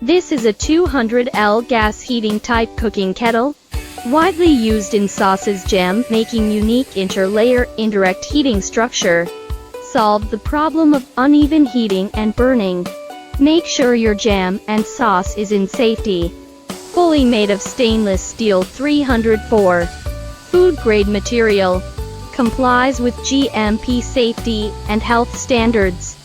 This is a 200L gas heating type cooking kettle, widely used in sauces jam making. Unique interlayer indirect heating structure. Solve the problem of uneven heating and burning. Make sure your jam and sauce is in safety. Fully made of stainless steel 304. Food grade material. Complies with GMP safety and health standards.